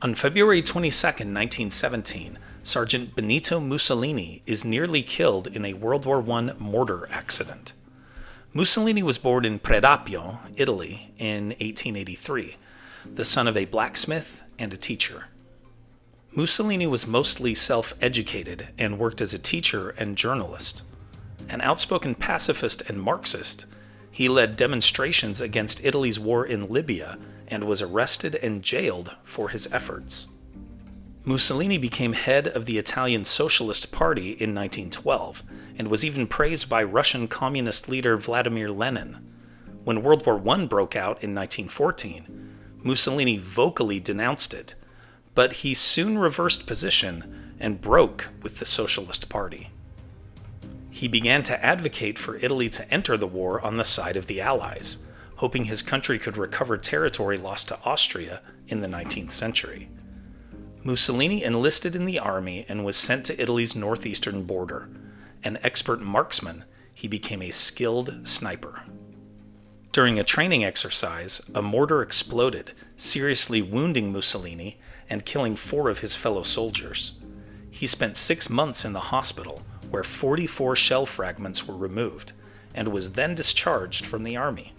On February 22, 1917, Sergeant Benito Mussolini is nearly killed in a World War I mortar accident. Mussolini was born in Predappio, Italy, in 1883, the son of a blacksmith and a teacher. Mussolini was mostly self-educated and worked as a teacher and journalist. An outspoken pacifist and Marxist, he led demonstrations against Italy's war in Libya and was arrested and jailed for his efforts. Mussolini became head of the Italian Socialist Party in 1912 and was even praised by Russian communist leader Vladimir Lenin. When World War I broke out in 1914, Mussolini vocally denounced it, but he soon reversed position and broke with the Socialist Party. He began to advocate for Italy to enter the war on the side of the Allies, hoping his country could recover territory lost to Austria in the 19th century. Mussolini enlisted in the army and was sent to Italy's northeastern border. An expert marksman, he became a skilled sniper. During a training exercise, a mortar exploded, seriously wounding Mussolini and killing 4 of his fellow soldiers. He spent 6 months in the hospital, where 44 shell fragments were removed, and was then discharged from the army.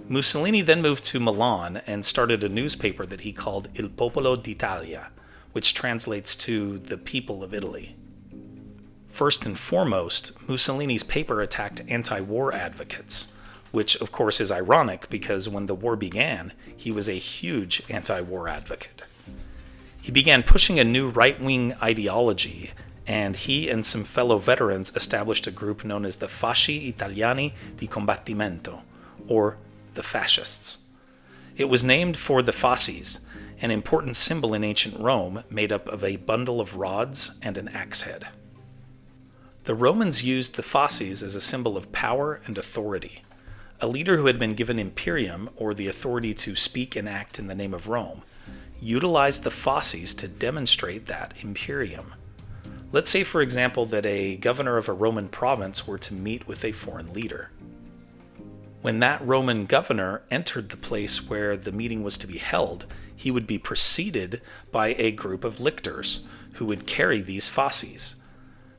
Mussolini then moved to Milan and started a newspaper that he called Il Popolo d'Italia, which translates to the people of Italy. First and foremost, Mussolini's paper attacked anti-war advocates, which of course is ironic because when the war began, he was a huge anti-war advocate. He began pushing a new right-wing ideology, and he and some fellow veterans established a group known as the Fasci Italiani di Combattimento, or the Fascists. It was named for the fasces, an important symbol in ancient Rome made up of a bundle of rods and an axe head. The Romans used the fasces as a symbol of power and authority. A leader who had been given imperium, or the authority to speak and act in the name of Rome, utilized the fasces to demonstrate that imperium. Let's say, for example, that a governor of a Roman province were to meet with a foreign leader. When that Roman governor entered the place where the meeting was to be held, he would be preceded by a group of lictors who would carry these fasces.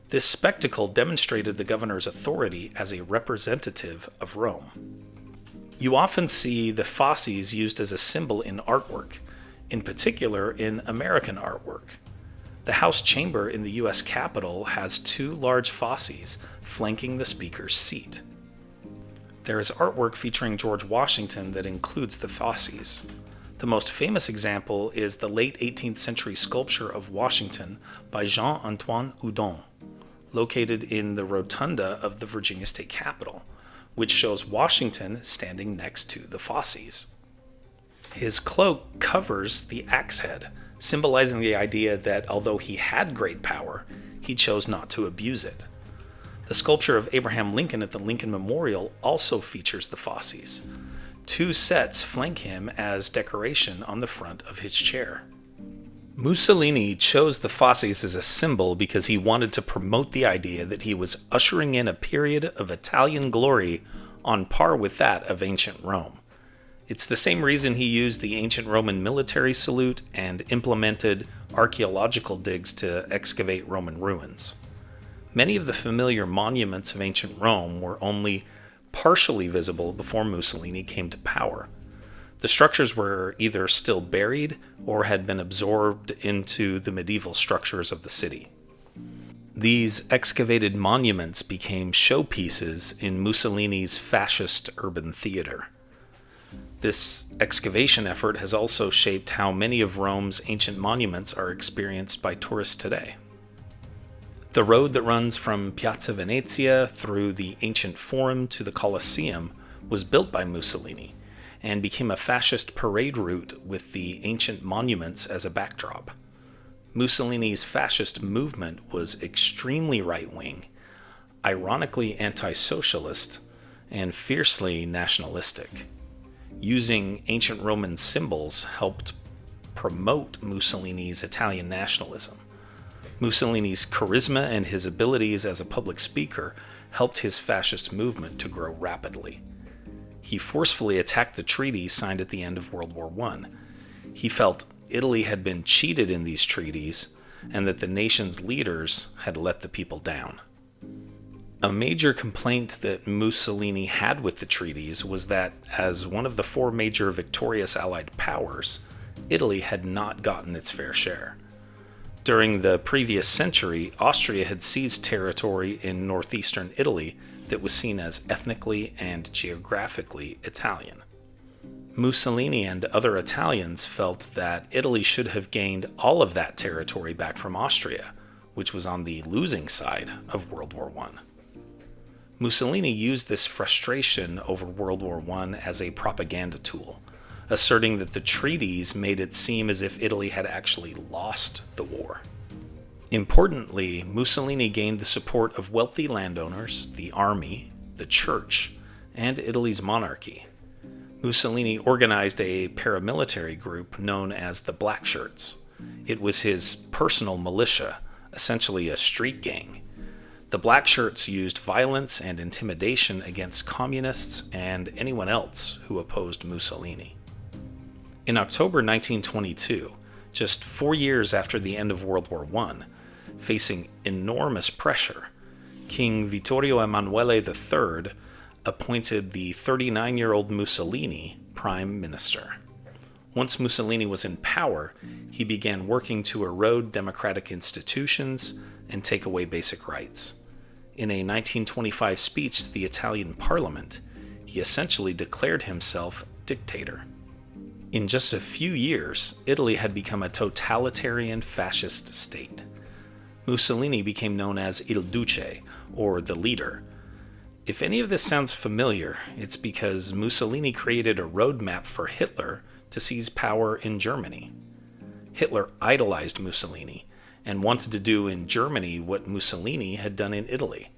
This spectacle demonstrated the governor's authority as a representative of Rome. You often see the fasces used as a symbol in artwork, in particular in American artwork. The House chamber in the U.S. Capitol has 2 large fasces flanking the speaker's seat. There is artwork featuring George Washington that includes the fasces. The most famous example is the late 18th century sculpture of Washington by Jean-Antoine Houdon, located in the rotunda of the Virginia State Capitol, which shows Washington standing next to the fasces. His cloak covers the axe head, symbolizing the idea that although he had great power, he chose not to abuse it. The sculpture of Abraham Lincoln at the Lincoln Memorial also features the fasces. 2 sets flank him as decoration on the front of his chair. Mussolini chose the fasces as a symbol because he wanted to promote the idea that he was ushering in a period of Italian glory on par with that of ancient Rome. It's the same reason he used the ancient Roman military salute and implemented archaeological digs to excavate Roman ruins. Many of the familiar monuments of ancient Rome were only partially visible before Mussolini came to power. The structures were either still buried or had been absorbed into the medieval structures of the city. These excavated monuments became showpieces in Mussolini's fascist urban theater. This excavation effort has also shaped how many of Rome's ancient monuments are experienced by tourists today. The road that runs from Piazza Venezia through the ancient Forum to the Colosseum was built by Mussolini and became a fascist parade route with the ancient monuments as a backdrop. Mussolini's fascist movement was extremely right-wing, ironically anti-socialist, and fiercely nationalistic. Using ancient Roman symbols helped promote Mussolini's Italian nationalism. Mussolini's charisma and his abilities as a public speaker helped his fascist movement to grow rapidly. He forcefully attacked the treaty signed at the end of World War I. He felt Italy had been cheated in these treaties and that the nation's leaders had let the people down. A major complaint that Mussolini had with the treaties was that, as one of the four major victorious Allied powers, Italy had not gotten its fair share. During the previous century, Austria had seized territory in northeastern Italy that was seen as ethnically and geographically Italian. Mussolini and other Italians felt that Italy should have gained all of that territory back from Austria, which was on the losing side of World War I. Mussolini used this frustration over World War I as a propaganda tool, asserting that the treaties made it seem as if Italy had actually lost the war. Importantly, Mussolini gained the support of wealthy landowners, the army, the church, and Italy's monarchy. Mussolini organized a paramilitary group known as the Black Shirts. It was his personal militia, essentially a street gang. The Black Shirts used violence and intimidation against communists and anyone else who opposed Mussolini. In October 1922, just 4 years after the end of World War I, facing enormous pressure, King Vittorio Emanuele III appointed the 39-year-old Mussolini prime minister. Once Mussolini was in power, he began working to erode democratic institutions and take away basic rights. In a 1925 speech to the Italian parliament, he essentially declared himself dictator. In just a few years, Italy had become a totalitarian fascist state. Mussolini became known as Il Duce, or the leader. If any of this sounds familiar, it's because Mussolini created a roadmap for Hitler to seize power in Germany. Hitler idolized Mussolini and wanted to do in Germany what Mussolini had done in Italy.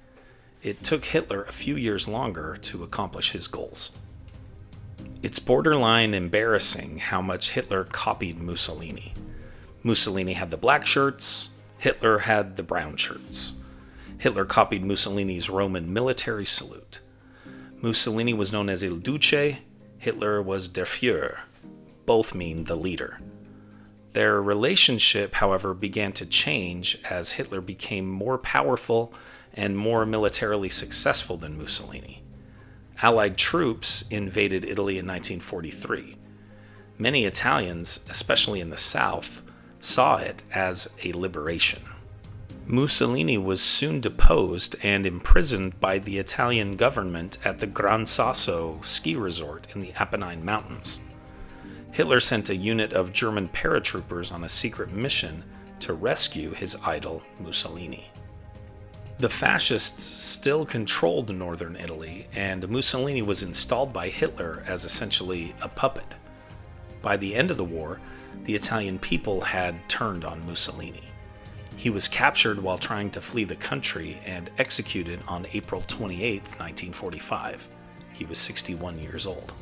It took Hitler a few years longer to accomplish his goals. It's borderline embarrassing how much Hitler copied Mussolini. Mussolini had the black shirts, Hitler had the brown shirts. Hitler copied Mussolini's Roman military salute. Mussolini was known as Il Duce, Hitler was Der Führer. Both mean the leader. Their relationship, however, began to change as Hitler became more powerful and more militarily successful than Mussolini. Allied troops invaded Italy in 1943. Many Italians, especially in the South, saw it as a liberation. Mussolini was soon deposed and imprisoned by the Italian government at the Gran Sasso ski resort in the Apennine Mountains. Hitler sent a unit of German paratroopers on a secret mission to rescue his idol, Mussolini. The fascists still controlled northern Italy, and Mussolini was installed by Hitler as essentially a puppet. By the end of the war, the Italian people had turned on Mussolini. He was captured while trying to flee the country and executed on April 28, 1945. He was 61 years old.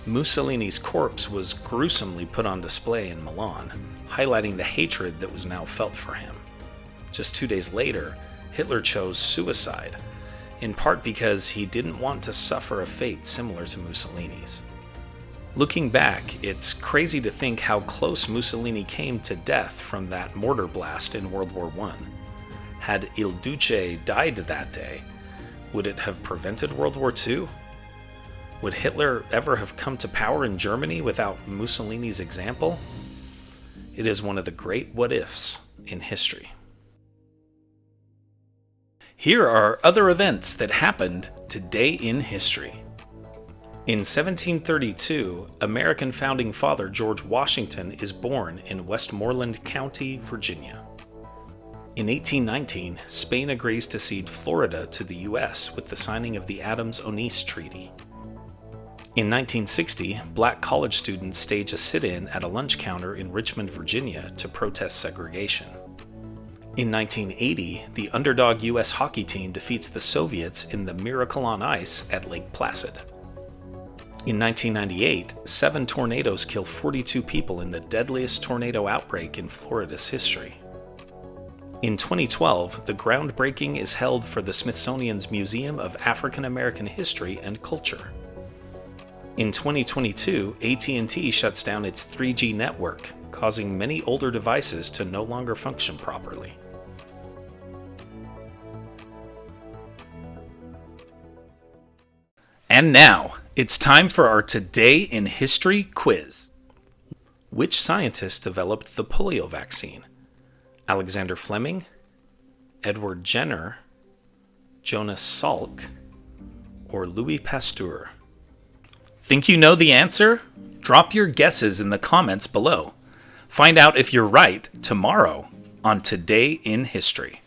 Mussolini's corpse was gruesomely put on display in Milan, highlighting the hatred that was now felt for him. Just 2 days later, Hitler chose suicide, in part because he didn't want to suffer a fate similar to Mussolini's. Looking back, it's crazy to think how close Mussolini came to death from that mortar blast in World War I. Had Il Duce died that day, would it have prevented World War II? Would Hitler ever have come to power in Germany without Mussolini's example? It is one of the great what-ifs in history. Here are other events that happened today in history. In 1732, American founding father George Washington is born in Westmoreland County, Virginia. In 1819, Spain agrees to cede Florida to the U.S. with the signing of the Adams-Onis Treaty. In 1960, black college students stage a sit-in at a lunch counter in Richmond, Virginia to protest segregation. In 1980, the underdog U.S. hockey team defeats the Soviets in the Miracle on Ice at Lake Placid. In 1998, 7 tornadoes kill 42 people in the deadliest tornado outbreak in Florida's history. In 2012, the groundbreaking is held for the Smithsonian's Museum of African American History and Culture. In 2022, AT&T shuts down its 3G network, causing many older devices to no longer function properly. And now, it's time for our Today in History quiz. Which scientist developed the polio vaccine? Alexander Fleming, Edward Jenner, Jonas Salk, or Louis Pasteur? Think you know the answer? Drop your guesses in the comments below. Find out if you're right tomorrow on Today in History.